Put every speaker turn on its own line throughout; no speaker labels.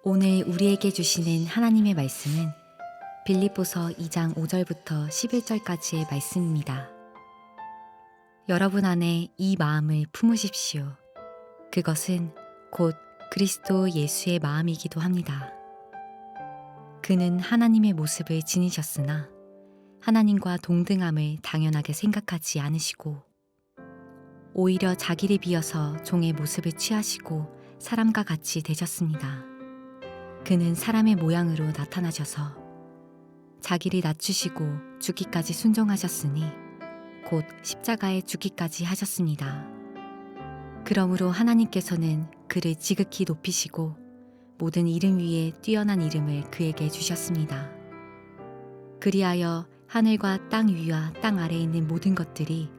오늘 우리에게 주시는 하나님의 말씀은 빌립보서 2장 5절부터 11절까지의 말씀입니다. 여러분 안에 이 마음을 품으십시오. 그것은 곧 그리스도 예수의 마음이기도 합니다. 그는 하나님의 모습을 지니셨으나 하나님과 동등함을 당연하게 생각하지 않으시고 오히려 자기를 비어서 종의 모습을 취하시고 사람과 같이 되셨습니다. 그는 사람의 모양으로 나타나셔서 자기를 낮추시고 죽기까지 순종하셨으니 곧 십자가에 죽기까지 하셨습니다. 그러므로 하나님께서는 그를 지극히 높이시고 모든 이름 위에 뛰어난 이름을 그에게 주셨습니다. 그리하여 하늘과 땅 위와 땅 아래에 있는 모든 것들이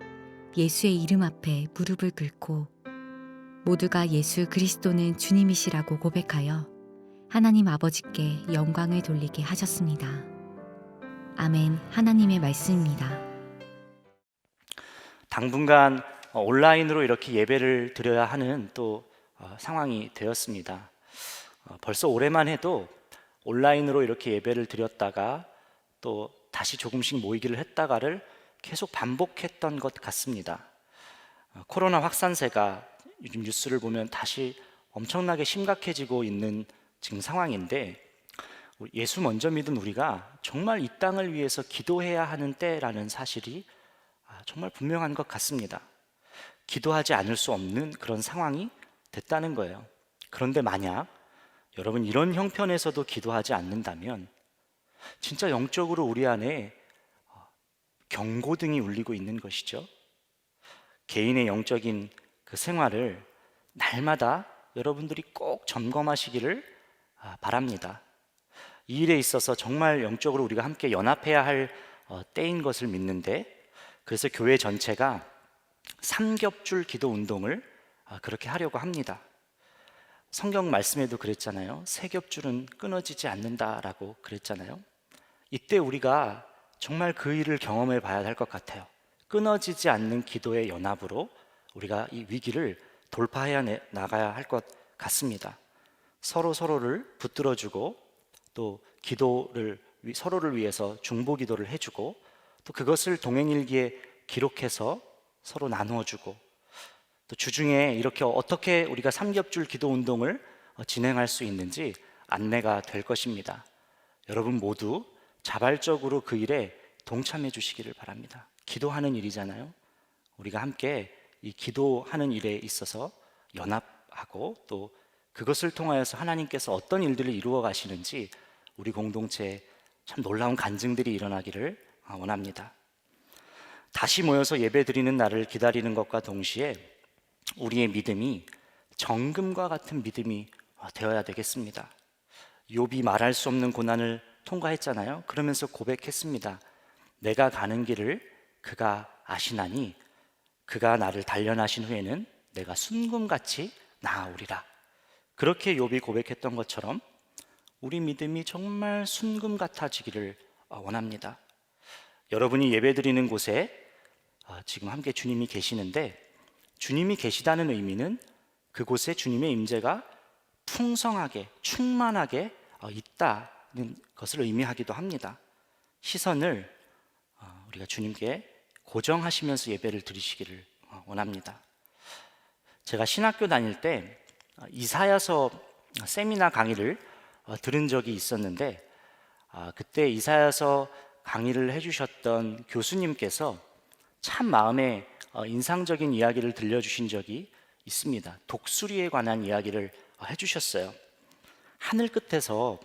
예수의 이름 앞에 무릎을 꿇고 모두가 예수 그리스도는 주님이시라고 고백하여 하나님 아버지께 영광을 돌리게 하셨습니다. 아멘. 하나님의 말씀입니다.
당분간 온라인으로 이렇게 예배를 드려야 하는 또 상황이 되었습니다. 벌써 올해만 해도 온라인으로 이렇게 예배를 드렸다가 또 다시 조금씩 모이기를 했다가를 계속 반복했던 것 같습니다. 코로나 확산세가 요즘 뉴스를 보면 다시 엄청나게 심각해지고 있는 지금 상황인데, 예수 먼저 믿은 우리가 정말 이 땅을 위해서 기도해야 하는 때라는 사실이 정말 분명한 것 같습니다. 기도하지 않을 수 없는 그런 상황이 됐다는 거예요. 그런데 만약 여러분 이런 형편에서도 기도하지 않는다면 진짜 영적으로 우리 안에 경고등이 울리고 있는 것이죠. 개인의 영적인 그 생활을 날마다 여러분들이 꼭 점검하시기를 바랍니다. 이 일에 있어서 정말 영적으로 우리가 함께 연합해야 할 때인 것을 믿는데, 그래서 교회 전체가 삼겹줄 기도 운동을 그렇게 하려고 합니다. 성경 말씀에도 그랬잖아요. 세 겹줄은 끊어지지 않는다라고 그랬잖아요. 이때 우리가 정말 그 일을 경험해 봐야 할 것 같아요. 끊어지지 않는 기도의 연합으로 우리가 이 위기를 돌파해야 나가야 할 것 같습니다. 서로를 붙들어주고 또 기도를 서로를 위해서 중보 기도를 해주고 또 그것을 동행일기에 기록해서 서로 나누어주고 또 주중에 이렇게 어떻게 우리가 삼겹줄 기도 운동을 진행할 수 있는지 안내가 될 것입니다. 여러분 모두 자발적으로 그 일에 동참해 주시기를 바랍니다. 기도하는 일이잖아요. 우리가 함께 이 기도하는 일에 있어서 연합하고 또 그것을 통하여서 하나님께서 어떤 일들을 이루어 가시는지 우리 공동체에 참 놀라운 간증들이 일어나기를 원합니다. 다시 모여서 예배드리는 날을 기다리는 것과 동시에 우리의 믿음이 정금과 같은 믿음이 되어야 되겠습니다. 욥이 말할 수 없는 고난을 통과했잖아요. 그러면서 고백했습니다. 내가 가는 길을 그가 아시나니 그가 나를 단련하신 후에는 내가 순금같이 나아오리라. 그렇게 욥이 고백했던 것처럼 우리 믿음이 정말 순금 같아지기를 원합니다. 여러분이 예배드리는 곳에 지금 함께 주님이 계시는데, 주님이 계시다는 의미는 그곳에 주님의 임재가 풍성하게 충만하게 있다는 것을 의미하기도 합니다. 시선을 우리가 주님께 고정하시면서 예배를 드리시기를 원합니다. 제가 신학교 다닐 때 이사야서 세미나 강의를 들은 적이 있었는데, 그때 이사야서 강의를 해주셨던 교수님께서 참 마음에 인상적인 이야기를 들려주신 적이 있습니다. 독수리에 관한 이야기를 해주셨어요. 하늘 끝에서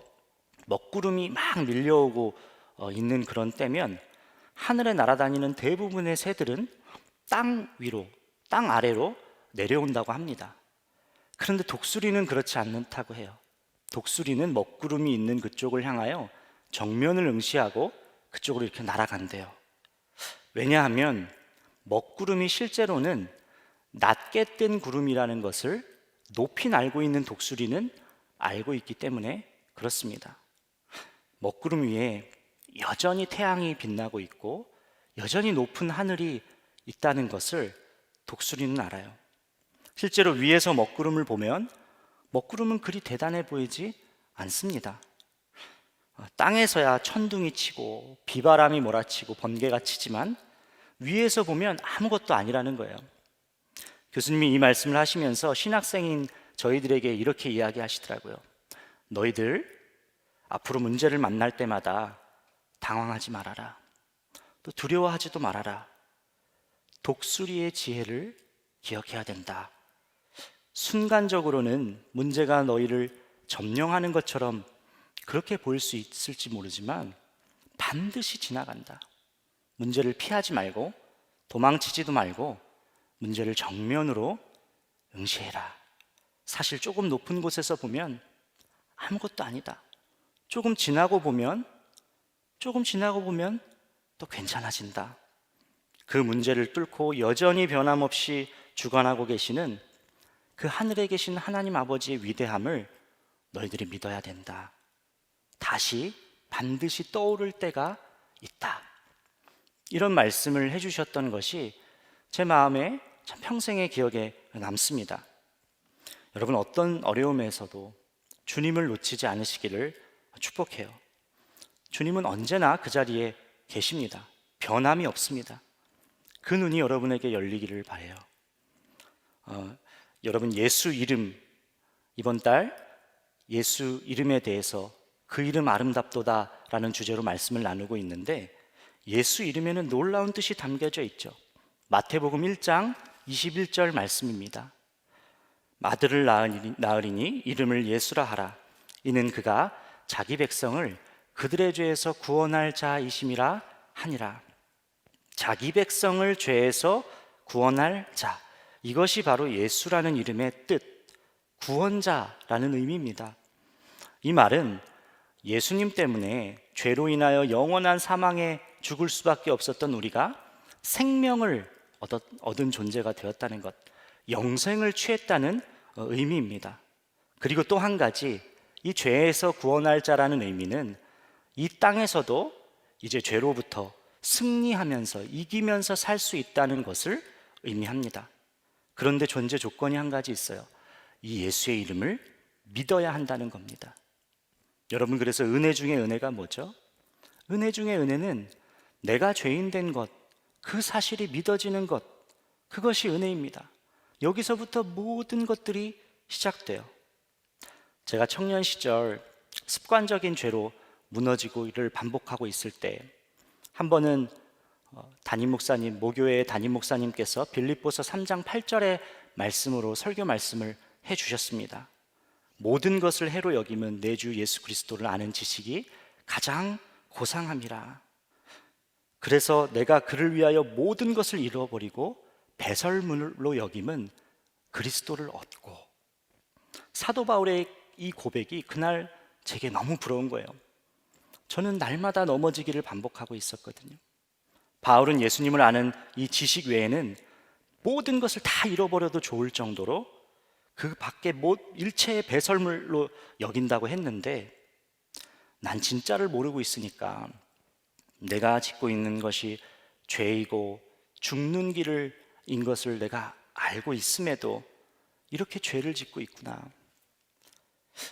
먹구름이 막 밀려오고 있는 그런 때면 하늘에 날아다니는 대부분의 새들은 땅 위로, 땅 아래로 내려온다고 합니다. 그런데 독수리는 그렇지 않다고 해요. 독수리는 먹구름이 있는 그쪽을 향하여 정면을 응시하고 그쪽으로 이렇게 날아간대요. 왜냐하면 먹구름이 실제로는 낮게 뜬 구름이라는 것을 높이 날고 있는 독수리는 알고 있기 때문에 그렇습니다. 먹구름 위에 여전히 태양이 빛나고 있고 여전히 높은 하늘이 있다는 것을 독수리는 알아요. 실제로 위에서 먹구름을 보면 먹구름은 그리 대단해 보이지 않습니다. 땅에서야 천둥이 치고 비바람이 몰아치고 번개가 치지만 위에서 보면 아무것도 아니라는 거예요. 교수님이 이 말씀을 하시면서 신학생인 저희들에게 이렇게 이야기하시더라고요. 너희들 앞으로 문제를 만날 때마다 당황하지 말아라. 또 두려워하지도 말아라. 독수리의 지혜를 기억해야 된다. 순간적으로는 문제가 너희를 점령하는 것처럼 그렇게 보일 수 있을지 모르지만 반드시 지나간다. 문제를 피하지 말고 도망치지도 말고 문제를 정면으로 응시해라. 사실 조금 높은 곳에서 보면 아무것도 아니다. 조금 지나고 보면 또 괜찮아진다. 그 문제를 뚫고 여전히 변함없이 주관하고 계시는 그 하늘에 계신 하나님 아버지의 위대함을 너희들이 믿어야 된다. 다시 반드시 떠오를 때가 있다. 이런 말씀을 해주셨던 것이 제 마음에 참 평생의 기억에 남습니다. 여러분, 어떤 어려움에서도 주님을 놓치지 않으시기를 축복해요. 주님은 언제나 그 자리에 계십니다. 변함이 없습니다. 그 눈이 여러분에게 열리기를 바라요. 여러분, 예수 이름, 이번 달 예수 이름에 대해서 그 이름 아름답도다 라는 주제로 말씀을 나누고 있는데, 예수 이름에는 놀라운 뜻이 담겨져 있죠. 마태복음 1장 21절 말씀입니다. 아들을 낳으리니 이름을 예수라 하라. 이는 그가 자기 백성을 그들의 죄에서 구원할 자이심이라 하니라. 자기 백성을 죄에서 구원할 자, 이것이 바로 예수라는 이름의 뜻, 구원자라는 의미입니다. 이 말은 예수님 때문에 죄로 인하여 영원한 사망에 죽을 수밖에 없었던 우리가 생명을 얻은 존재가 되었다는 것, 영생을 취했다는 의미입니다. 그리고 또 한 가지, 이 죄에서 구원할 자라는 의미는 이 땅에서도 이제 죄로부터 승리하면서 이기면서 살 수 있다는 것을 의미합니다. 그런데 존재 조건이 한 가지 있어요. 이 예수의 이름을 믿어야 한다는 겁니다. 여러분, 그래서 은혜 중에 은혜가 뭐죠? 은혜 중에 은혜는 내가 죄인 된 것, 그 사실이 믿어지는 것, 그것이 은혜입니다. 여기서부터 모든 것들이 시작돼요. 제가 청년 시절 습관적인 죄로 무너지고를 반복하고 있을 때, 한 번은 모교회의 담임 목사님께서 빌립보서 3장 8절의 말씀으로 설교 말씀을 해주셨습니다. 모든 것을 해로 여기면 내 주 예수 그리스도를 아는 지식이 가장 고상함이라. 그래서 내가 그를 위하여 모든 것을 잃어버리고 배설물로 여김은 그리스도를 얻고. 사도 바울의 이 고백이 그날 제게 너무 부러운 거예요. 저는 날마다 넘어지기를 반복하고 있었거든요. 바울은 예수님을 아는 이 지식 외에는 모든 것을 다 잃어버려도 좋을 정도로 그 밖에 일체의 배설물로 여긴다고 했는데, 난 진짜를 모르고 있으니까 내가 짓고 있는 것이 죄이고 죽는 길인 것을 내가 알고 있음에도 이렇게 죄를 짓고 있구나.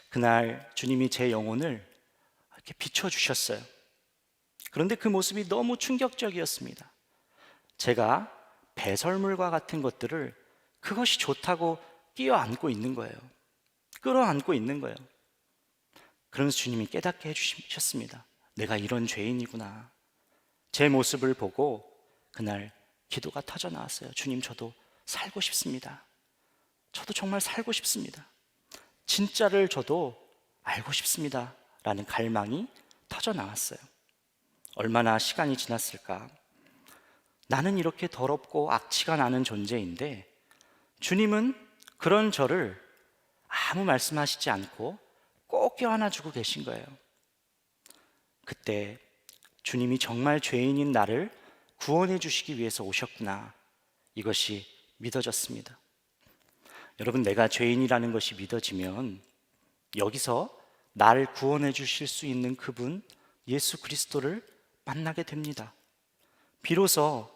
그날 주님이 제 영혼을 이렇게 비춰주셨어요. 그런데 그 모습이 너무 충격적이었습니다. 제가 배설물과 같은 것들을 그것이 좋다고 끼어안고 있는 거예요. 끌어안고 있는 거예요. 그러면서 주님이 깨닫게 해주셨습니다. 내가 이런 죄인이구나. 제 모습을 보고 그날 기도가 터져 나왔어요. 주님, 저도 살고 싶습니다. 저도 정말 살고 싶습니다. 진짜를 저도 알고 싶습니다. 라는 갈망이 터져 나왔어요. 얼마나 시간이 지났을까? 나는 이렇게 더럽고 악취가 나는 존재인데 주님은 그런 저를 아무 말씀하시지 않고 꼭 껴안아주고 계신 거예요. 그때 주님이 정말 죄인인 나를 구원해 주시기 위해서 오셨구나, 이것이 믿어졌습니다. 여러분, 내가 죄인이라는 것이 믿어지면 여기서 나를 구원해 주실 수 있는 그분 예수 그리스도를 만나게 됩니다. 비로소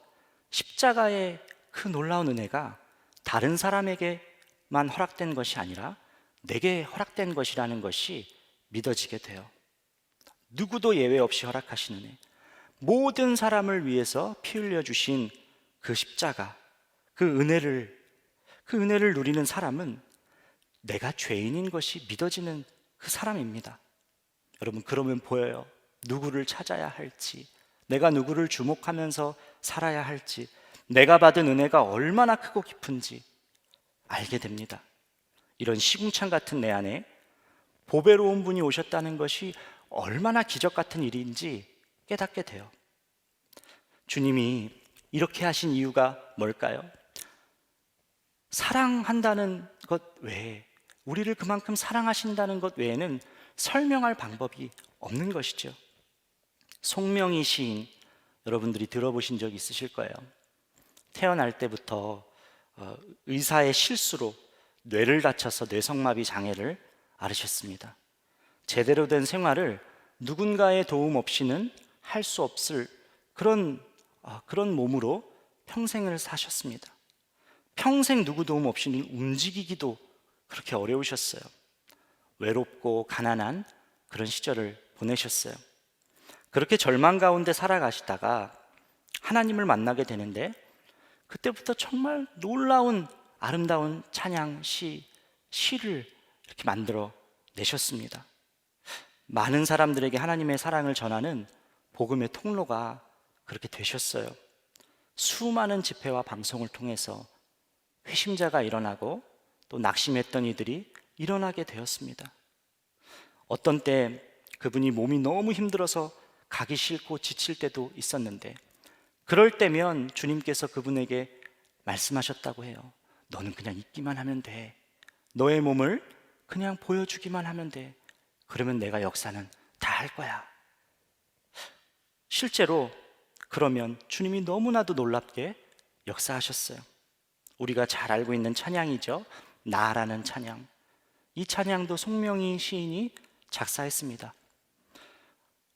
십자가의 그 놀라운 은혜가 다른 사람에게만 허락된 것이 아니라 내게 허락된 것이라는 것이 믿어지게 돼요. 누구도 예외 없이 허락하시는 애, 모든 사람을 위해서 피 흘려 주신 그 십자가, 그 은혜를 누리는 사람은 내가 죄인인 것이 믿어지는 그 사람입니다. 여러분, 그러면 보여요. 누구를 찾아야 할지, 내가 누구를 주목하면서 살아야 할지, 내가 받은 은혜가 얼마나 크고 깊은지 알게 됩니다. 이런 시궁창 같은 내 안에 보배로운 분이 오셨다는 것이 얼마나 기적 같은 일인지 깨닫게 돼요. 주님이 이렇게 하신 이유가 뭘까요? 사랑한다는 것 외에, 우리를 그만큼 사랑하신다는 것 외에는 설명할 방법이 없는 것이죠. 송명희 시인, 여러분들이 들어보신 적 있으실 거예요. 태어날 때부터 의사의 실수로 뇌를 다쳐서 뇌성마비 장애를 앓으셨습니다. 제대로 된 생활을 누군가의 도움 없이는 할 수 없을 그런 몸으로 평생을 사셨습니다. 평생 누구 도움 없이는 움직이기도 그렇게 어려우셨어요. 외롭고 가난한 그런 시절을 보내셨어요. 그렇게 절망 가운데 살아가시다가 하나님을 만나게 되는데, 그때부터 정말 놀라운 아름다운 찬양 시를 이렇게 만들어 내셨습니다. 많은 사람들에게 하나님의 사랑을 전하는 복음의 통로가 그렇게 되셨어요. 수많은 집회와 방송을 통해서 회심자가 일어나고 또 낙심했던 이들이 일어나게 되었습니다. 어떤 때 그분이 몸이 너무 힘들어서 가기 싫고 지칠 때도 있었는데, 그럴 때면 주님께서 그분에게 말씀하셨다고 해요. 너는 그냥 있기만 하면 돼. 너의 몸을 그냥 보여주기만 하면 돼. 그러면 내가 역사는 다 할 거야. 실제로 그러면 주님이 너무나도 놀랍게 역사하셨어요. 우리가 잘 알고 있는 찬양이죠. 나라는 찬양. 이 찬양도 송명희 시인이 작사했습니다.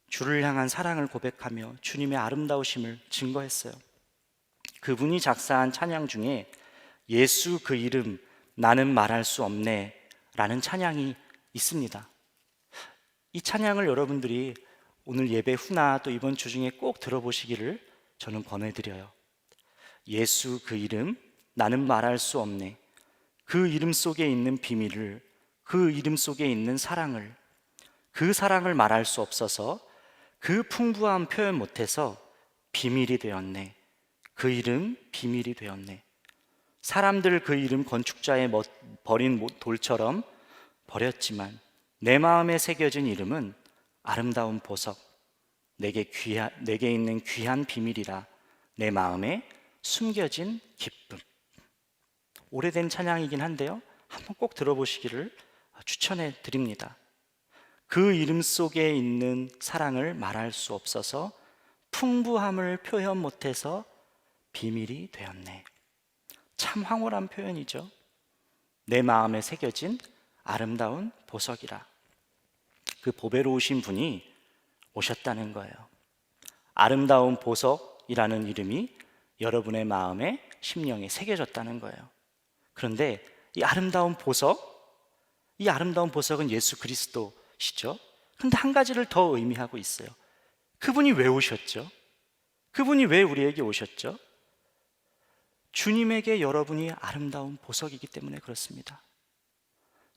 주를 향한 사랑을 고백하며 주님의 아름다우심을 증거했어요. 그분이 작사한 찬양 중에 예수 그 이름 나는 말할 수 없네 라는 찬양이 있습니다. 이 찬양을 여러분들이 오늘 예배 후나 또 이번 주 중에 꼭 들어보시기를 저는 권해드려요. 예수 그 이름 나는 말할 수 없네. 그 이름 속에 있는 비밀을, 그 이름 속에 있는 사랑을, 그 사랑을 말할 수 없어서 그 풍부함 표현 못해서 비밀이 되었네. 그 이름 비밀이 되었네. 사람들 그 이름 건축자의 버린 돌처럼 버렸지만 내 마음에 새겨진 이름은 아름다운 보석, 내게 있는 귀한 비밀이라 내 마음에 숨겨진 기쁨. 오래된 찬양이긴 한데요, 한번 꼭 들어보시기를 추천해 드립니다. 그 이름 속에 있는 사랑을 말할 수 없어서 풍부함을 표현 못해서 비밀이 되었네. 참 황홀한 표현이죠. 내 마음에 새겨진 아름다운 보석이라. 그 보배로우신 분이 오셨다는 거예요. 아름다운 보석이라는 이름이 여러분의 마음에, 심령에 새겨졌다는 거예요. 그런데 이 아름다운 보석은 예수 그리스도시죠. 그런데 한 가지를 더 의미하고 있어요. 그분이 왜 오셨죠? 그분이 왜 우리에게 오셨죠? 주님에게 여러분이 아름다운 보석이기 때문에 그렇습니다.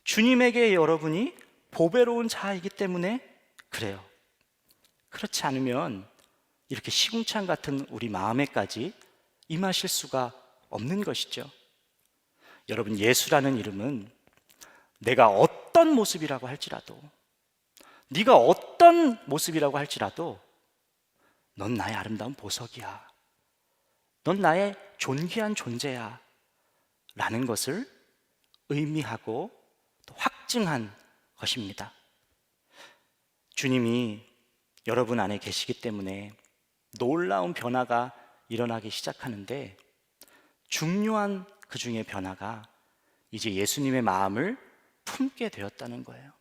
주님에게 여러분이 보배로운 자이기 때문에 그래요. 그렇지 않으면 이렇게 시궁창 같은 우리 마음에까지 임하실 수가 없는 것이죠. 여러분, 예수라는 이름은 내가 어떤 모습이라고 할지라도, 네가 어떤 모습이라고 할지라도 넌 나의 아름다운 보석이야. 넌 나의 존귀한 존재야. 라는 것을 의미하고 또 확증한 것입니다. 주님이 여러분 안에 계시기 때문에 놀라운 변화가 일어나기 시작하는데, 중요한 그 중에 변화가 이제 예수님의 마음을 품게 되었다는 거예요.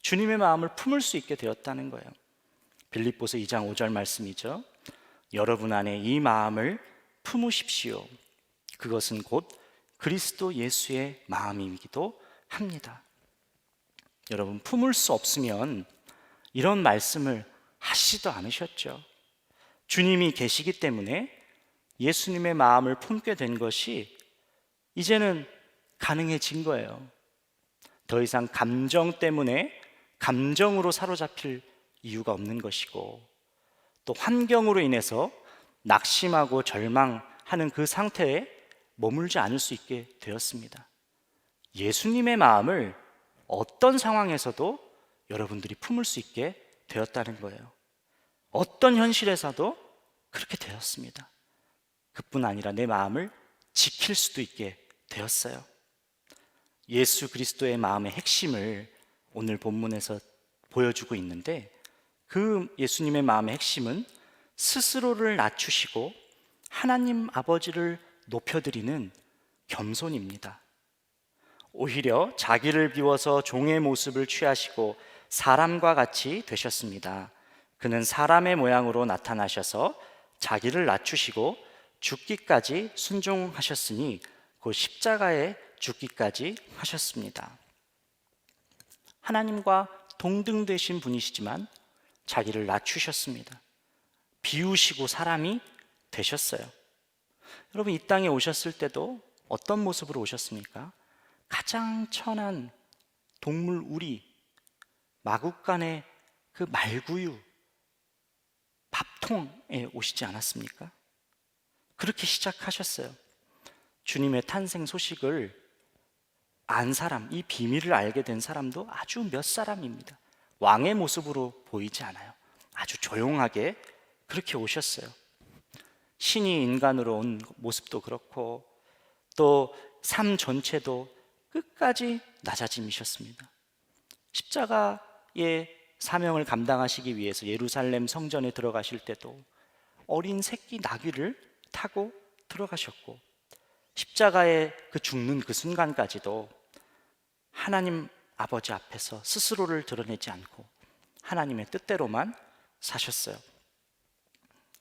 주님의 마음을 품을 수 있게 되었다는 거예요. 빌립보서 2장 5절 말씀이죠. 여러분 안에 이 마음을 품으십시오. 그것은 곧 그리스도 예수의 마음이기도 합니다. 여러분, 품을 수 없으면 이런 말씀을 하시지도 않으셨죠. 주님이 계시기 때문에 예수님의 마음을 품게 된 것이 이제는 가능해진 거예요. 더 이상 감정 때문에 감정으로 사로잡힐 이유가 없는 것이고, 또 환경으로 인해서 낙심하고 절망하는 그 상태에 머물지 않을 수 있게 되었습니다. 예수님의 마음을 어떤 상황에서도 여러분들이 품을 수 있게 되었다는 거예요. 어떤 현실에서도 그렇게 되었습니다. 그뿐 아니라 내 마음을 지킬 수도 있게 되었어요. 예수 그리스도의 마음의 핵심을 오늘 본문에서 보여주고 있는데, 그 예수님의 마음의 핵심은 스스로를 낮추시고 하나님 아버지를 높여드리는 겸손입니다. 오히려 자기를 비워서 종의 모습을 취하시고 사람과 같이 되셨습니다. 그는 사람의 모양으로 나타나셔서 자기를 낮추시고 죽기까지 순종하셨으니 곧 십자가에 죽기까지 하셨습니다. 하나님과 동등되신 분이시지만 자기를 낮추셨습니다. 비우시고 사람이 되셨어요. 여러분, 이 땅에 오셨을 때도 어떤 모습으로 오셨습니까? 가장 천한 동물 우리, 마구간의 그 말구유, 밥통에 오시지 않았습니까? 그렇게 시작하셨어요. 주님의 탄생 소식을 안 사람, 이 비밀을 알게 된 사람도 아주 몇 사람입니다. 왕의 모습으로 보이지 않아요. 아주 조용하게 그렇게 오셨어요. 신이 인간으로 온 모습도 그렇고, 또 삶 전체도 끝까지 낮아짐이셨습니다. 십자가의 사명을 감당하시기 위해서 예루살렘 성전에 들어가실 때도 어린 새끼 나귀를 타고 들어가셨고, 십자가에 그 죽는 그 순간까지도 하나님 아버지 앞에서 스스로를 드러내지 않고 하나님의 뜻대로만 사셨어요.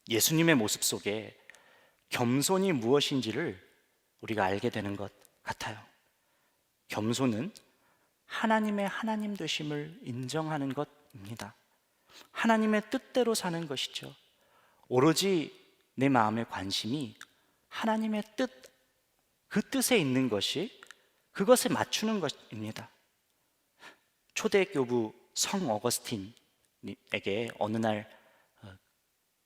예수님의 모습 속에 겸손이 무엇인지를 우리가 알게 되는 것 같아요. 겸손은 하나님의 하나님 되심을 인정하는 것입니다. 하나님의 뜻대로 사는 것이죠. 오로지 내 마음의 관심이 하나님의 뜻, 그 뜻에 있는 것이, 그것에 맞추는 것입니다. 초대 교부 성 어거스틴에게 어느 날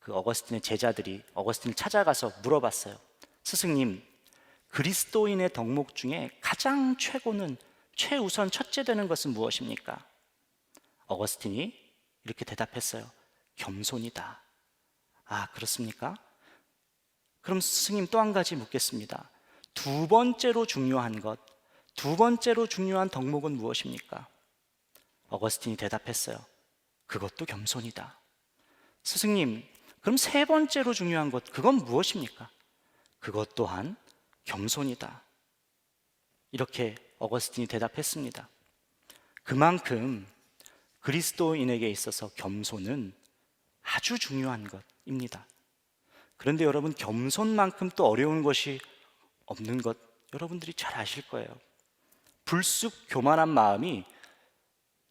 그 어거스틴의 제자들이 어거스틴을 찾아가서 물어봤어요. 스승님, 그리스도인의 덕목 중에 가장 최고는, 최우선 첫째 되는 것은 무엇입니까? 어거스틴이 이렇게 대답했어요. 겸손이다. 아, 그렇습니까? 그럼 스승님, 또 한 가지 묻겠습니다. 두 번째로 중요한 것, 두 번째로 중요한 덕목은 무엇입니까? 어거스틴이 대답했어요. 그것도 겸손이다. 스승님, 그럼 세 번째로 중요한 것, 그건 무엇입니까? 그것 또한 겸손이다. 이렇게 어거스틴이 대답했습니다. 그만큼 그리스도인에게 있어서 겸손은 아주 중요한 것입니다. 그런데 여러분, 겸손만큼 또 어려운 것이 없는 것 여러분들이 잘 아실 거예요. 불쑥 교만한 마음이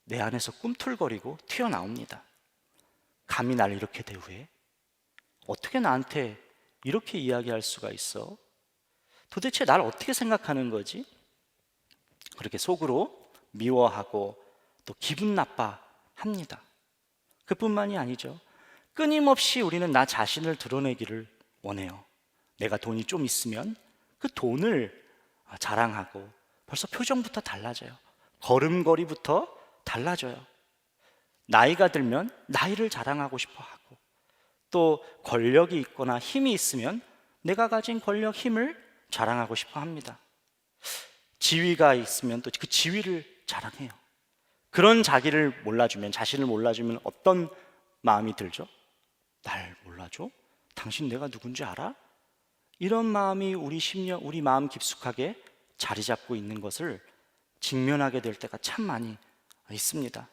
내 안에서 꿈틀거리고 튀어나옵니다. 감히 날 이렇게 대우해? 어떻게 나한테 이렇게 이야기할 수가 있어? 도대체 날 어떻게 생각하는 거지? 그렇게 속으로 미워하고 또 기분 나빠합니다. 그뿐만이 아니죠. 끊임없이 우리는 나 자신을 드러내기를 원해요. 내가 돈이 좀 있으면 그 돈을 자랑하고, 벌써 표정부터 달라져요. 걸음걸이부터 달라져요. 나이가 들면 나이를 자랑하고 싶어 하고, 또 권력이 있거나 힘이 있으면 내가 가진 권력, 힘을 자랑하고 싶어 합니다. 지위가 있으면 또 그 지위를 자랑해요. 그런 자기를 몰라주면, 자신을 몰라주면 어떤 마음이 들죠? 날 몰라줘? 당신 내가 누군지 알아? 이런 마음이 우리 심령, 우리 마음 깊숙하게 자리 잡고 있는 것을 직면하게 될 때가 참 많이 있습니다.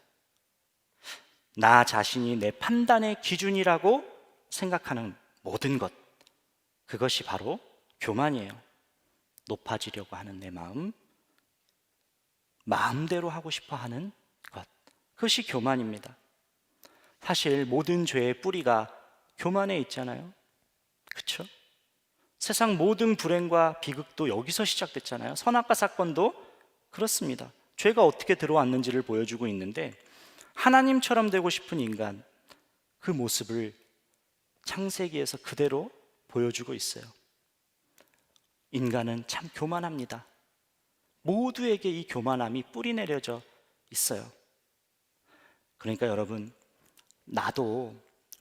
나 자신이 내 판단의 기준이라고 생각하는 모든 것, 그것이 바로 교만이에요. 높아지려고 하는 내 마음, 마음대로 하고 싶어 하는 그것이 교만입니다. 사실 모든 죄의 뿌리가 교만에 있잖아요. 그렇죠? 세상 모든 불행과 비극도 여기서 시작됐잖아요. 선악과 사건도 그렇습니다. 죄가 어떻게 들어왔는지를 보여주고 있는데, 하나님처럼 되고 싶은 인간, 그 모습을 창세기에서 그대로 보여주고 있어요. 인간은 참 교만합니다. 모두에게 이 교만함이 뿌리 내려져 있어요. 그러니까 여러분,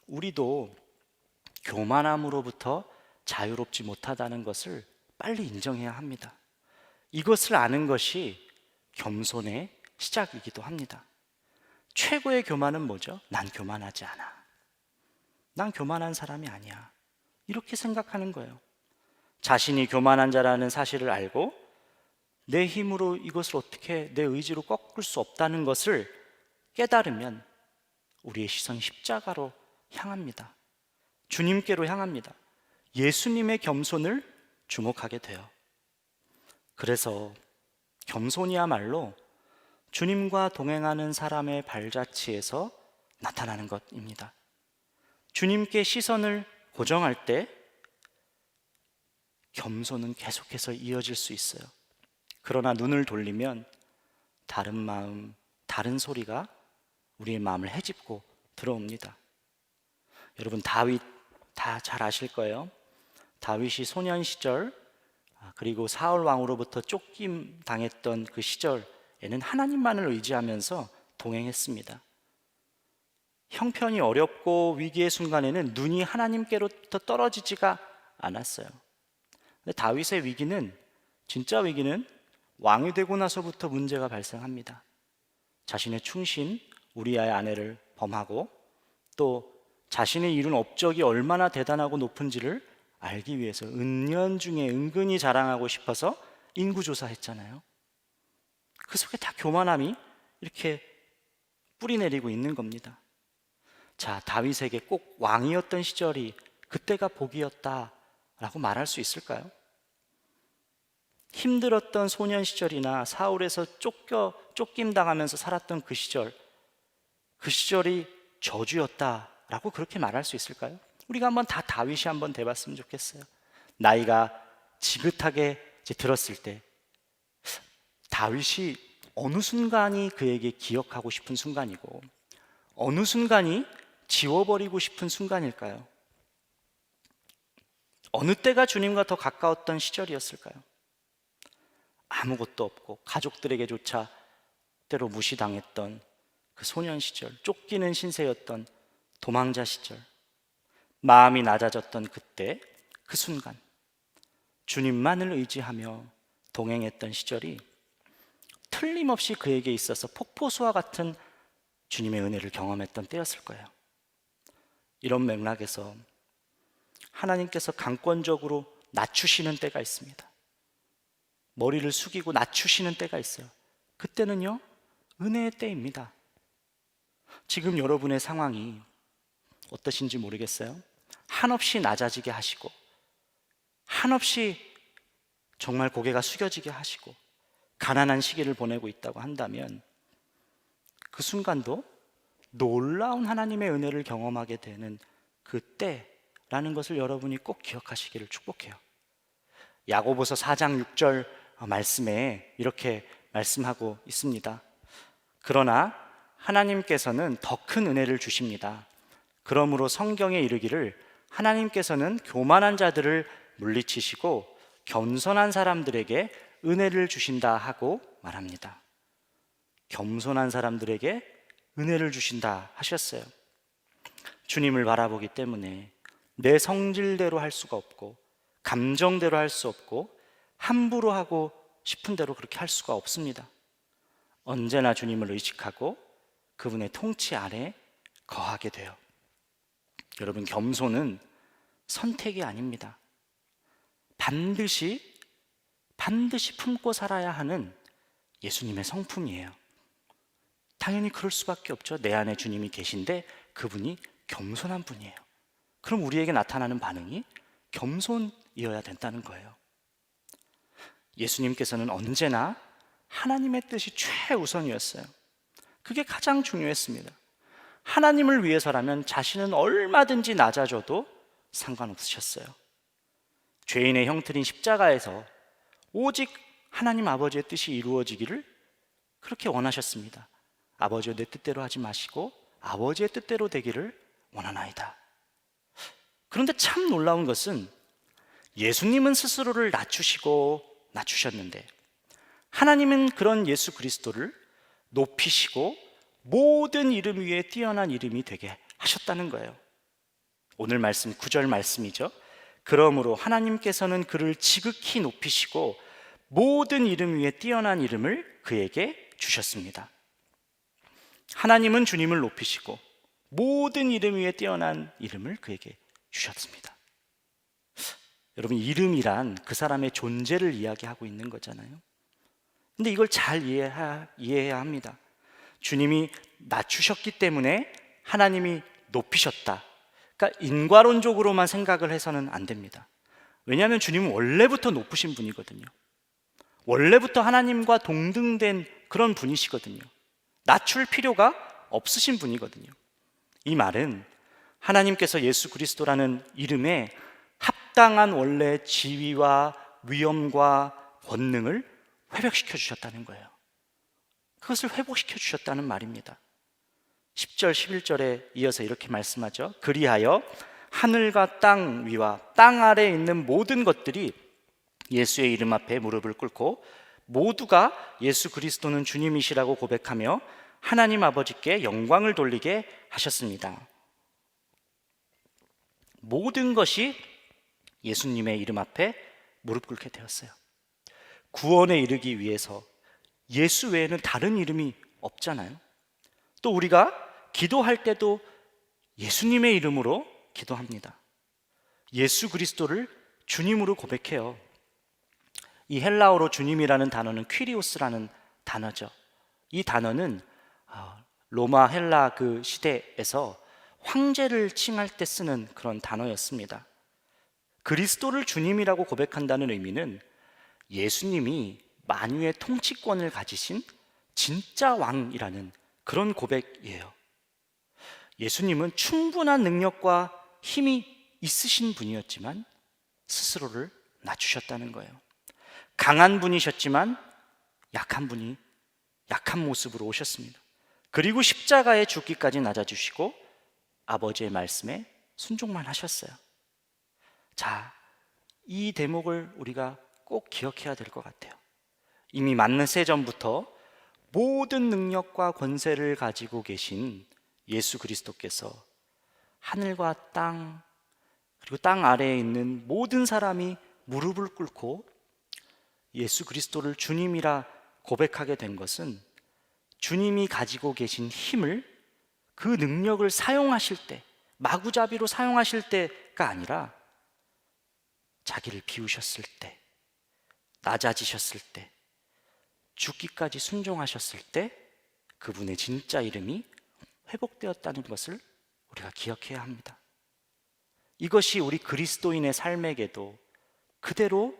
우리도 교만함으로부터 자유롭지 못하다는 것을 빨리 인정해야 합니다. 이것을 아는 것이 겸손의 시작이기도 합니다. 최고의 교만은 뭐죠? 난 교만하지 않아. 난 교만한 사람이 아니야. 이렇게 생각하는 거예요. 자신이 교만한 자라는 사실을 알고 내 힘으로 이것을 어떻게 내 의지로 꺾을 수 없다는 것을 깨달으면 우리의 시선이 십자가로 향합니다. 주님께로 향합니다. 예수님의 겸손을 주목하게 돼요. 그래서 겸손이야말로 주님과 동행하는 사람의 발자취에서 나타나는 것입니다. 주님께 시선을 고정할 때 겸손은 계속해서 이어질 수 있어요. 그러나 눈을 돌리면 다른 마음, 다른 소리가 우리의 마음을 헤집고 들어옵니다. 여러분, 다윗 다 잘 아실 거예요. 다윗이 소년 시절, 그리고 사울 왕으로부터 쫓김 당했던 그 시절에는 하나님만을 의지하면서 동행했습니다. 형편이 어렵고 위기의 순간에는 눈이 하나님께로부터 떨어지지가 않았어요. 근데 다윗의 위기는, 진짜 위기는 왕이 되고 나서부터 문제가 발생합니다. 자신의 충신 우리아의 아내를 범하고, 또 자신의 이룬 업적이 얼마나 대단하고 높은지를 알기 위해서 은연중에 은근히 자랑하고 싶어서 인구조사했잖아요. 그 속에 다 교만함이 이렇게 뿌리내리고 있는 겁니다. 자, 다윗에게 꼭 왕이었던 시절이 그때가 복이었다라고 말할 수 있을까요? 힘들었던 소년 시절이나 사울에서 쫓김 당하면서 살았던 그 시절이 저주였다라고 그렇게 말할 수 있을까요? 우리가 한번 다 다윗이 한번 돼봤으면 좋겠어요. 나이가 지긋하게 들었을 때 다윗이 어느 순간이 그에게 기억하고 싶은 순간이고 어느 순간이 지워버리고 싶은 순간일까요? 어느 때가 주님과 더 가까웠던 시절이었을까요? 아무것도 없고 가족들에게조차 때로 무시당했던 그 소년 시절, 쫓기는 신세였던 도망자 시절, 마음이 낮아졌던 그때, 그 순간, 주님만을 의지하며 동행했던 시절이 틀림없이 그에게 있어서 폭포수와 같은 주님의 은혜를 경험했던 때였을 거예요. 이런 맥락에서 하나님께서 강권적으로 낮추시는 때가 있습니다. 머리를 숙이고 낮추시는 때가 있어요. 그때는요, 은혜의 때입니다. 지금 여러분의 상황이 어떠신지 모르겠어요. 한없이 낮아지게 하시고 한없이 정말 고개가 숙여지게 하시고 가난한 시기를 보내고 있다고 한다면 그 순간도 놀라운 하나님의 은혜를 경험하게 되는 그때라는 것을 여러분이 꼭 기억하시기를 축복해요. 야고보서 4장 6절 말씀에 이렇게 말씀하고 있습니다. 그러나 하나님께서는 더 큰 은혜를 주십니다. 그러므로 성경에 이르기를 하나님께서는 교만한 자들을 물리치시고 겸손한 사람들에게 은혜를 주신다 하고 말합니다. 겸손한 사람들에게 은혜를 주신다 하셨어요. 주님을 바라보기 때문에 내 성질대로 할 수가 없고 감정대로 할 수 없고 함부로 하고 싶은 대로 그렇게 할 수가 없습니다. 언제나 주님을 의식하고 그분의 통치 아래 거하게 돼요. 여러분, 겸손은 선택이 아닙니다. 반드시 품고 살아야 하는 예수님의 성품이에요. 당연히 그럴 수밖에 없죠. 내 안에 주님이 계신데 그분이 겸손한 분이에요. 그럼 우리에게 나타나는 반응이 겸손이어야 된다는 거예요. 예수님께서는 언제나 하나님의 뜻이 최우선이었어요. 그게 가장 중요했습니다. 하나님을 위해서라면 자신은 얼마든지 낮아져도 상관없으셨어요. 죄인의 형틀인 십자가에서 오직 하나님 아버지의 뜻이 이루어지기를 그렇게 원하셨습니다. 아버지여, 내 뜻대로 하지 마시고 아버지의 뜻대로 되기를 원하나이다. 그런데 참 놀라운 것은 예수님은 스스로를 낮추셨는데 하나님은 그런 예수 그리스도를 높이시고 모든 이름 위에 뛰어난 이름이 되게 하셨다는 거예요. 오늘 말씀 9절 말씀이죠. 그러므로 하나님께서는 그를 지극히 높이시고 모든 이름 위에 뛰어난 이름을 그에게 주셨습니다. 하나님은 주님을 높이시고 모든 이름 위에 뛰어난 이름을 그에게 주셨습니다. 여러분, 이름이란 그 사람의 존재를 이야기하고 있는 거잖아요. 근데 이걸 잘 이해해야 합니다. 주님이 낮추셨기 때문에 하나님이 높이셨다. 그러니까 인과론적으로만 생각을 해서는 안 됩니다. 왜냐하면 주님은 원래부터 높으신 분이거든요. 원래부터 하나님과 동등된 그런 분이시거든요. 낮출 필요가 없으신 분이거든요. 이 말은 하나님께서 예수 그리스도라는 이름에 합당한 원래 지위와 위엄과 권능을 회복시켜 주셨다는 거예요. 그것을 회복시켜 주셨다는 말입니다. 10절 11절에 이어서 이렇게 말씀하죠. 그리하여 하늘과 땅 위와 땅 아래에 있는 모든 것들이 예수의 이름 앞에 무릎을 꿇고 모두가 예수 그리스도는 주님이시라고 고백하며 하나님 아버지께 영광을 돌리게 하셨습니다. 모든 것이 예수님의 이름 앞에 무릎 꿇게 되었어요. 구원에 이르기 위해서 예수 외에는 다른 이름이 없잖아요. 또 우리가 기도할 때도 예수님의 이름으로 기도합니다. 예수 그리스도를 주님으로 고백해요. 이 헬라어로 주님이라는 단어는 퀴리오스라는 단어죠. 이 단어는 로마 헬라 그 시대에서 황제를 칭할 때 쓰는 그런 단어였습니다. 그리스도를 주님이라고 고백한다는 의미는 예수님이 만유의 통치권을 가지신 진짜 왕이라는 그런 고백이에요. 예수님은 충분한 능력과 힘이 있으신 분이었지만 스스로를 낮추셨다는 거예요. 강한 분이셨지만 약한 모습으로 오셨습니다. 그리고 십자가에 죽기까지 낮아주시고 아버지의 말씀에 순종만 하셨어요. 자, 이 대목을 우리가 꼭 기억해야 될 것 같아요. 이미 만세 전부터 모든 능력과 권세를 가지고 계신 예수 그리스도께서 하늘과 땅 그리고 땅 아래에 있는 모든 사람이 무릎을 꿇고 예수 그리스도를 주님이라 고백하게 된 것은 주님이 가지고 계신 힘을, 그 능력을 사용하실 때, 마구잡이로 사용하실 때가 아니라 자기를 비우셨을 때, 낮아지셨을 때, 죽기까지 순종하셨을 때 그분의 진짜 이름이 회복되었다는 것을 우리가 기억해야 합니다. 이것이 우리 그리스도인의 삶에게도 그대로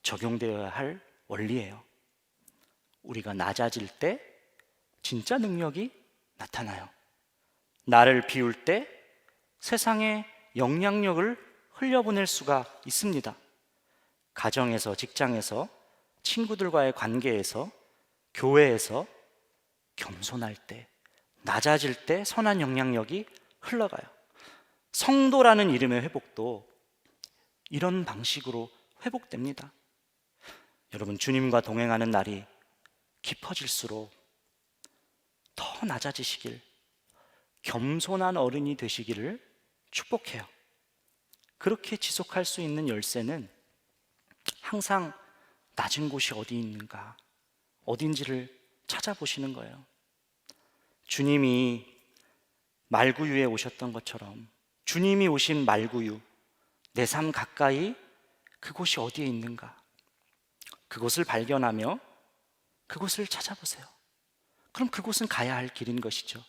적용되어야 할 원리예요. 우리가 낮아질 때 진짜 능력이 나타나요. 나를 비울 때 세상에 영향력을 흘려보낼 수가 있습니다. 가정에서, 직장에서, 친구들과의 관계에서, 교회에서 겸손할 때, 낮아질 때 선한 영향력이 흘러가요. 성도라는 이름의 회복도 이런 방식으로 회복됩니다. 여러분, 주님과 동행하는 날이 깊어질수록 더 낮아지시길, 겸손한 어른이 되시기를 축복해요. 그렇게 지속할 수 있는 열쇠는 항상 낮은 곳이 어디 있는가, 어딘지를 찾아보시는 거예요. 주님이 말구유에 오셨던 것처럼 주님이 오신 말구유, 내 삶 가까이 그곳이 어디에 있는가, 그곳을 발견하며 그곳을 찾아보세요. 그럼 그곳은 가야 할 길인 것이죠.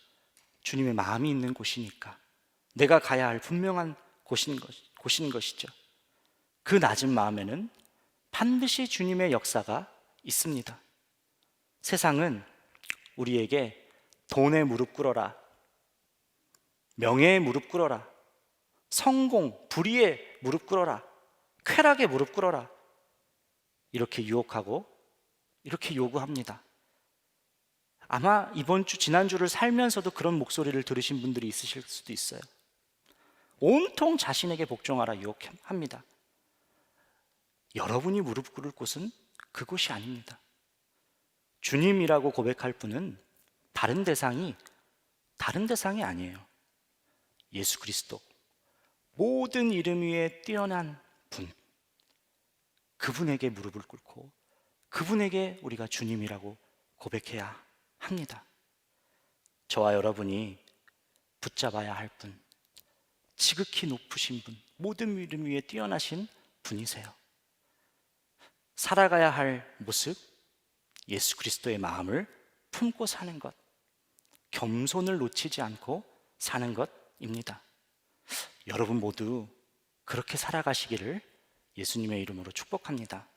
주님의 마음이 있는 곳이니까 내가 가야 할 분명한 곳인 것이죠. 그 낮은 마음에는 반드시 주님의 역사가 있습니다. 세상은 우리에게 돈에 무릎 꿇어라, 명예에 무릎 꿇어라, 성공, 불의에 무릎 꿇어라, 쾌락에 무릎 꿇어라, 이렇게 유혹하고 이렇게 요구합니다. 아마 이번 주, 지난주를 살면서도 그런 목소리를 들으신 분들이 있으실 수도 있어요. 온통 자신에게 복종하라 유혹합니다. 여러분이 무릎 꿇을 곳은 그곳이 아닙니다. 주님이라고 고백할 분은 다른 대상이 아니에요. 예수 그리스도, 모든 이름 위에 뛰어난 분, 그분에게 무릎을 꿇고 그분에게 우리가 주님이라고 고백해야 합니다. 저와 여러분이 붙잡아야 할 분, 지극히 높으신 분, 모든 이름 위에 뛰어나신 분이세요. 살아가야 할 모습, 예수 그리스도의 마음을 품고 사는 것, 겸손을 놓치지 않고 사는 것입니다. 여러분 모두 그렇게 살아가시기를 예수님의 이름으로 축복합니다.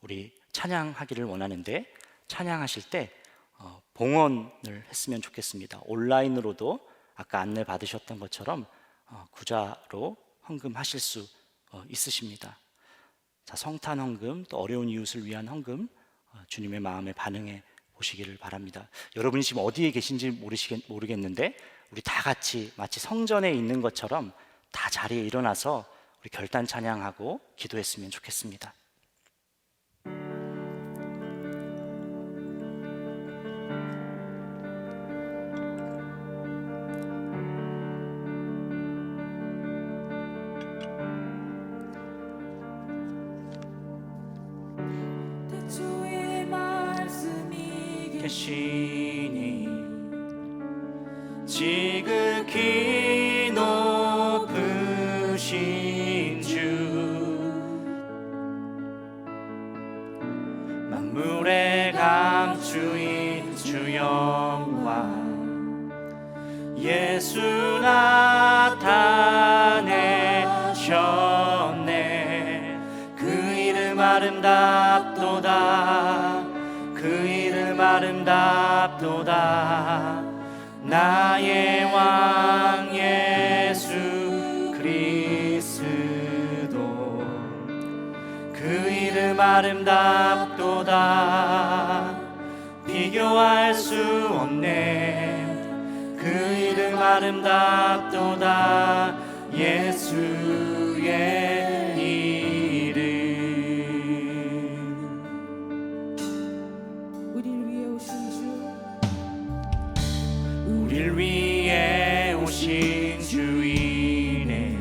우리 찬양하기를 원하는데, 찬양하실 때 봉헌을 했으면 좋겠습니다. 온라인으로도 아까 안내 받으셨던 것처럼 구자로 헌금하실 수 있으십니다. 자, 성탄 헌금, 또 어려운 이웃을 위한 헌금, 주님의 마음에 반응해 보시기를 바랍니다. 여러분이 지금 어디에 계신지 모르겠는데 우리 다 같이 마치 성전에 있는 것처럼 다 자리에 일어나서 우리 결단 찬양하고 기도했으면 좋겠습니다.
주의 말씀이
계시니 지극히 높으신 주, 만물의 감추인 주 영광, 예수 나타내셨네. 그 이름 아름답도다, 그 이름 아름답도다. 나의 왕 예수 그리스도, 그 이름 아름답도다. 비교할 수 없네. 그 이름 아름답도다. 예수의 이름.
우리를 위해 오신 주,
우릴 위해 오신 주이네.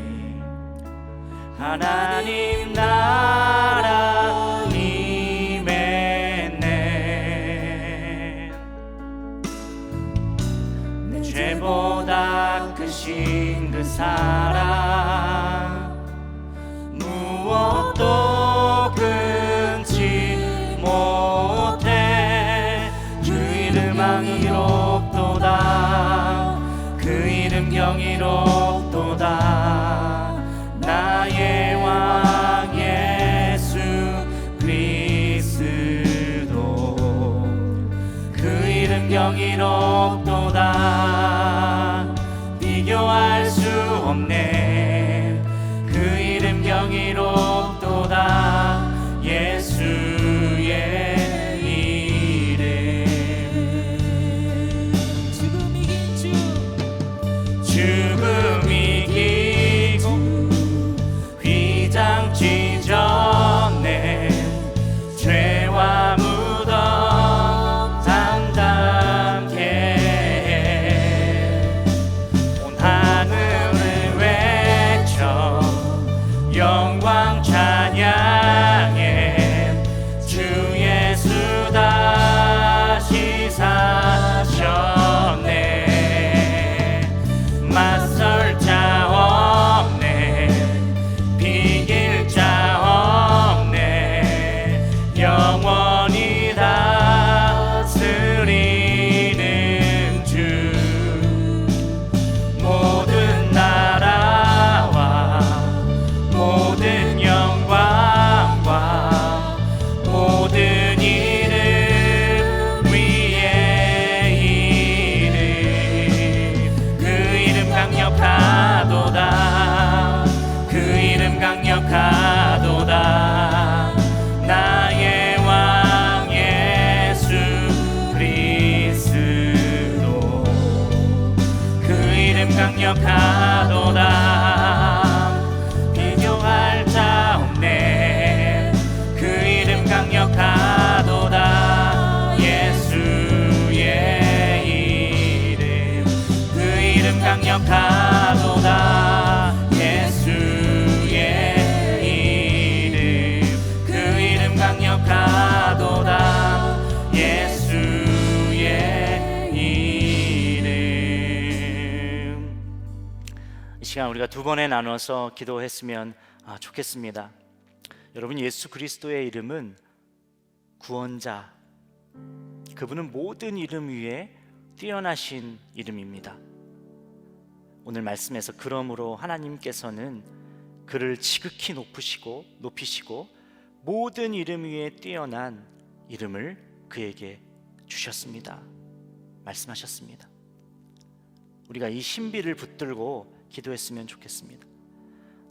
하나님 나라 임했네. 내 죄보다 크신 그 사랑, 무엇도 끊지 못해. 그 이름 경이롭도다, 그 이름 경이롭도다. 나의 왕 예수 그리스도, 그 이름 경이롭도다. 비교할 수 없네. 그 이름 경이롭도다. 예수의 이름.
죽음 이긴 주,
죽음 이기고 휘장 찢어내 죄와 무덤 담담케 해. 온 하늘을 외쳐 영광 찬양해. 이름 강력하도다. 비교할 자 없네. 그 이름 강력하도다. 예수의 이름. 그 이름 강력하도다. 예수의 이름. 그 이름 강력하도다. 예수의 이름. 이 시간 우리가 두 번에 나눠서 기도했으면 좋겠습니다. 여러분, 예수 그리스도의 이름은 구원자, 그분은 모든 이름 위에 뛰어나신 이름입니다. 오늘 말씀에서 그러므로 하나님께서는 그를 지극히 높이시고 모든 이름 위에 뛰어난 이름을 그에게 주셨습니다. 말씀하셨습니다. 우리가 이 신비를 붙들고 기도했으면 좋겠습니다.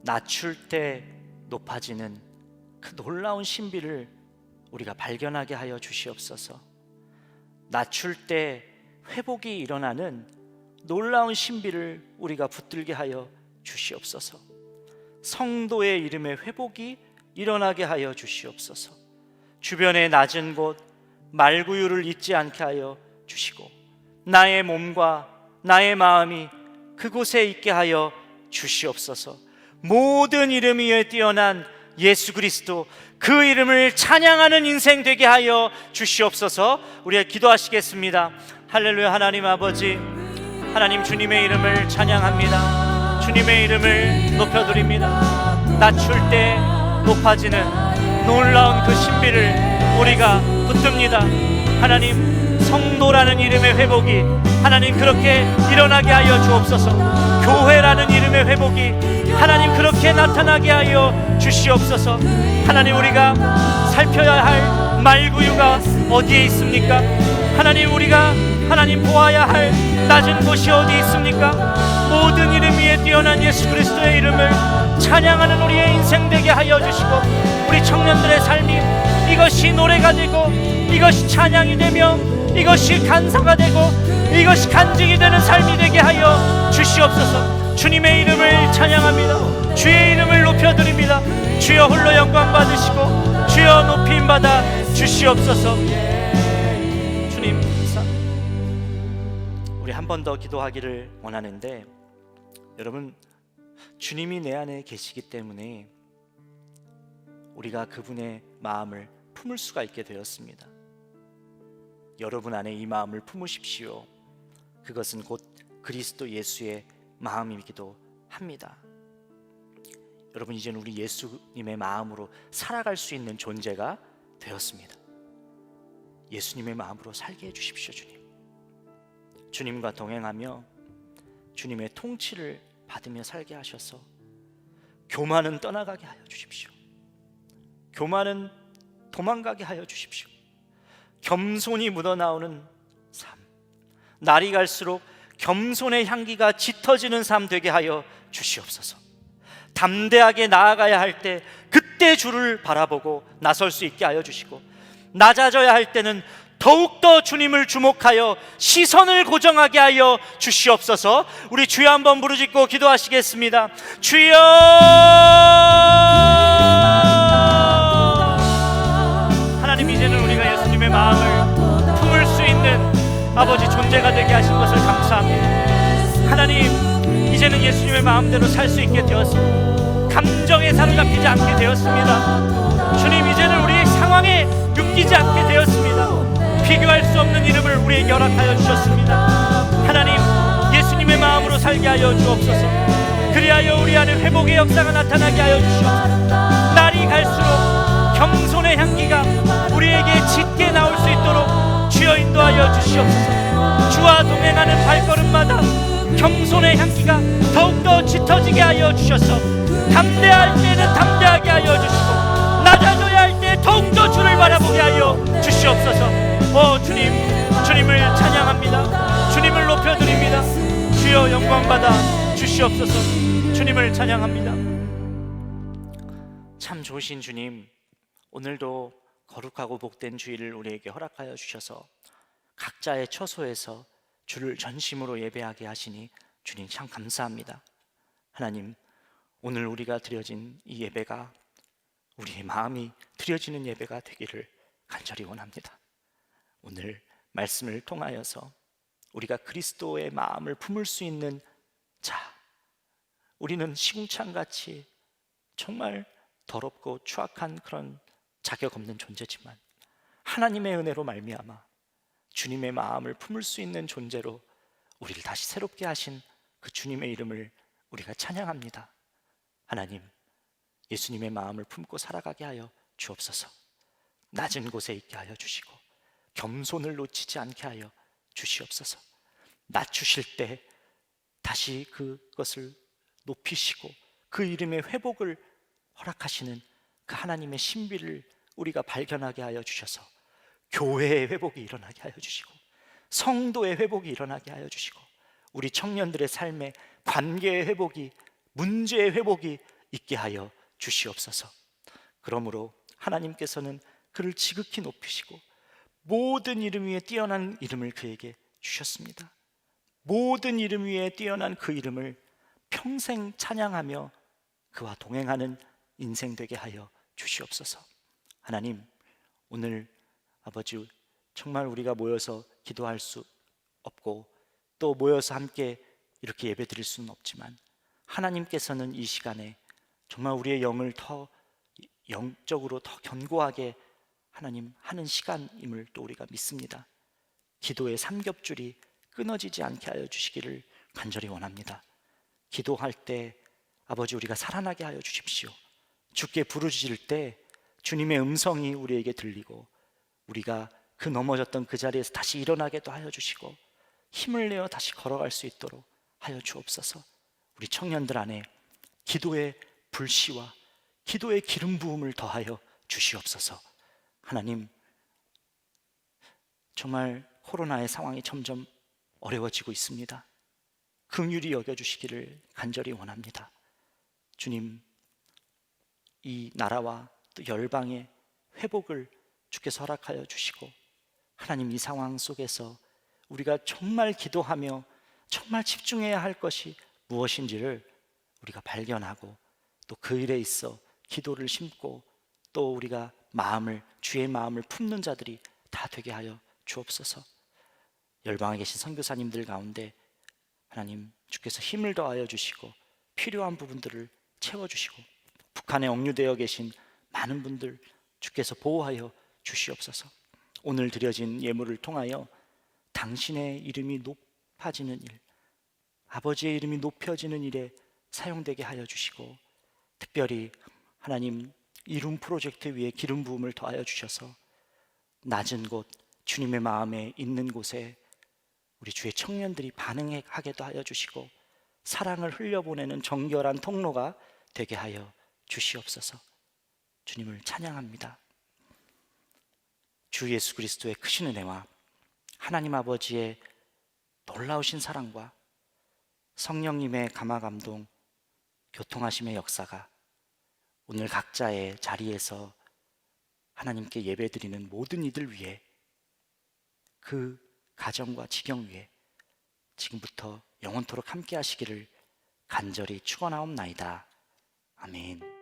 낮출 때 높아지는 그 놀라운 신비를 우리가 발견하게 하여 주시옵소서. 낮출 때 회복이 일어나는 놀라운 신비를 우리가 붙들게 하여 주시옵소서. 성도의 이름의 회복이 일어나게 하여 주시옵소서. 주변의 낮은 곳 말구유를 잊지 않게 하여 주시고 나의 몸과 나의 마음이 그곳에 있게 하여 주시옵소서. 모든 이름 위에 뛰어난 예수 그리스도, 그 이름을 찬양하는 인생 되게 하여 주시옵소서. 우리가 기도하시겠습니다. 할렐루야. 하나님 아버지, 하나님 주님의 이름을 찬양합니다. 주님의 이름을 높여드립니다. 낮출 때 높아지는 놀라운 그 신비를 우리가 붙듭니다. 하나님, 성도라는 이름의 회복이 하나님 그렇게 일어나게 하여 주옵소서. 교회라는 이름의 회복이 하나님 그렇게 나타나게 하여 주시옵소서. 하나님, 우리가 살펴야 할 말구유가 어디에 있습니까? 하나님, 우리가 하나님 보아야 할 낮은 곳이 어디 있습니까? 모든 이름 위에 뛰어난 예수 그리스도의 이름을 찬양하는 우리의 인생 되게 하여 주시고, 우리 청년들의 삶이 이것이 노래가 되고 이것이 찬양이 되며 이것이 간사가 되고 이것이 간증이 되는 삶이 되게 하여 주시옵소서. 주님의 이름을 찬양합니다. 주의 이름을 높여드립니다. 주여 홀로 영광 받으시고 주여 높임 받아 주시옵소서. 주님 감사합니다. 우리 한 번 더 기도하기를 원하는데, 여러분, 주님이 내 안에 계시기 때문에 우리가 그분의 마음을 품을 수가 있게 되었습니다. 여러분 안에 이 마음을 품으십시오. 그것은 곧 그리스도 예수의 마음이기도 합니다. 여러분, 이제는 우리 예수님의 마음으로 살아갈 수 있는 존재가 되었습니다. 예수님의 마음으로 살게 해주십시오. 주님과 동행하며 주님의 통치를 받으며 살게 하셔서 교만은 떠나가게 하여 주십시오. 교만은 도망가게 하여 주십시오. 겸손이 묻어나오는 삶, 날이 갈수록 겸손의 향기가 짙어지는 삶 되게 하여 주시옵소서. 담대하게 나아가야 할 때 그때 주를 바라보고 나설 수 있게 하여 주시고, 낮아져야 할 때는 더욱더 주님을 주목하여 시선을 고정하게 하여 주시옵소서. 우리 주여 한번 부르짖고 기도하시겠습니다. 주여! 하나님, 이제는 우리가 예수님의 마음을 품을 수 있는 아버지 존재가 되게 하신 것을 감사합니다. 하나님, 이제는 예수님의 마음대로 살 수 있게 되었습니다. 감정에 사로잡히지 않게 되었습니다. 주님, 이제는 우리의 상황에 묶이지 않게 되었습니다. 비교할 수 없는 이름을 우리에게 허락하여 주셨습니다. 하나님, 예수님의 마음으로 살게 하여 주옵소서. 그리하여 우리 안에 회복의 역사가 나타나게 하여 주시옵소서. 날이 갈수록 겸손의 향기가 우리에게 짙게 나올 수 있도록 주여 인도하여 주시옵소서. 주와 동행하는 발걸음마다 겸손의 향기가 더욱더 짙어지게 하여 주셔서 담대할 때는 담대하게 하여 주시고, 낮아져야 할 때 더욱더 주를 바라보게 하여 주시옵소서. 주님, 주님을 찬양합니다. 주님을 높여드립니다. 주여 영광 받아 주시옵소서. 주님을 찬양합니다. 참 좋으신 주님, 오늘도 거룩하고 복된 주일을 우리에게 허락하여 주셔서 각자의 처소에서 주를 전심으로 예배하게 하시니 주님 참 감사합니다. 하나님, 오늘 우리가 드려진 이 예배가 우리의 마음이 드려지는 예배가 되기를 간절히 원합니다. 오늘 말씀을 통하여서 우리가 그리스도의 마음을 품을 수 있는 자, 우리는 시궁창같이 정말 더럽고 추악한 그런 자격 없는 존재지만 하나님의 은혜로 말미암아 주님의 마음을 품을 수 있는 존재로 우리를 다시 새롭게 하신 그 주님의 이름을 우리가 찬양합니다. 하나님, 예수님의 마음을 품고 살아가게 하여 주옵소서. 낮은 곳에 있게 하여 주시고 겸손을 놓치지 않게 하여 주시옵소서. 낮추실 때 다시 그것을 높이시고 그 이름의 회복을 허락하시는 그 하나님의 신비를 우리가 발견하게 하여 주셔서 교회의 회복이 일어나게 하여 주시고 성도의 회복이 일어나게 하여 주시고 우리 청년들의 삶의 관계의 회복이, 문제의 회복이 있게 하여 주시옵소서. 그러므로 하나님께서는 그를 지극히 높이시고 모든 이름 위에 뛰어난 이름을 그에게 주셨습니다. 모든 이름 위에 뛰어난 그 이름을 평생 찬양하며 그와 동행하는 인생 되게 하여 주시옵소서. 하나님, 오늘 아버지 정말 우리가 모여서 기도할 수 없고 또 모여서 함께 이렇게 예배 드릴 수는 없지만 하나님께서는 이 시간에 정말 우리의 영을 더 영적으로 더 견고하게 하나님 하는 시간임을 또 우리가 믿습니다. 기도의 삼겹줄이 끊어지지 않게 하여 주시기를 간절히 원합니다. 기도할 때 아버지 우리가 살아나게 하여 주십시오. 주께 부르짖을 때 주님의 음성이 우리에게 들리고 우리가 그 넘어졌던 그 자리에서 다시 일어나게도 하여 주시고 힘을 내어 다시 걸어갈 수 있도록 하여 주옵소서. 우리 청년들 안에 기도의 불씨와 기도의 기름 부음을 더하여 주시옵소서. 하나님, 정말 코로나의 상황이 점점 어려워지고 있습니다. 긍휼히 여겨주시기를 간절히 원합니다. 주님, 이 나라와 또 열방의 회복을 주께서 허락하여 주시고 하나님, 이 상황 속에서 우리가 정말 기도하며 정말 집중해야 할 것이 무엇인지를 우리가 발견하고 또 그 일에 있어 기도를 심고 또 우리가 주의 마음을 품는 자들이 다 되게 하여 주옵소서. 열방에 계신 선교사님들 가운데 하나님 주께서 힘을 더하여 주시고 필요한 부분들을 채워주시고 북한에 억류되어 계신 많은 분들 주께서 보호하여 주시옵소서. 오늘 드려진 예물을 통하여 당신의 이름이 높아지는 일, 아버지의 이름이 높여지는 일에 사용되게 하여 주시고 특별히 하나님 이룸 프로젝트 위에 기름 부음을 더하여 주셔서 낮은 곳 주님의 마음에 있는 곳에 우리 주의 청년들이 반응하게도 하여 주시고 사랑을 흘려보내는 정결한 통로가 되게 하여 주시옵소서. 주님을 찬양합니다. 주 예수 그리스도의 크신 은혜와 하나님 아버지의 놀라우신 사랑과 성령님의 감화감동 교통하심의 역사가 오늘 각자의 자리에서 하나님께 예배드리는 모든 이들 위해 그 가정과 지경 위에 지금부터 영원토록 함께 하시기를 간절히 축원하옵나이다. 아멘.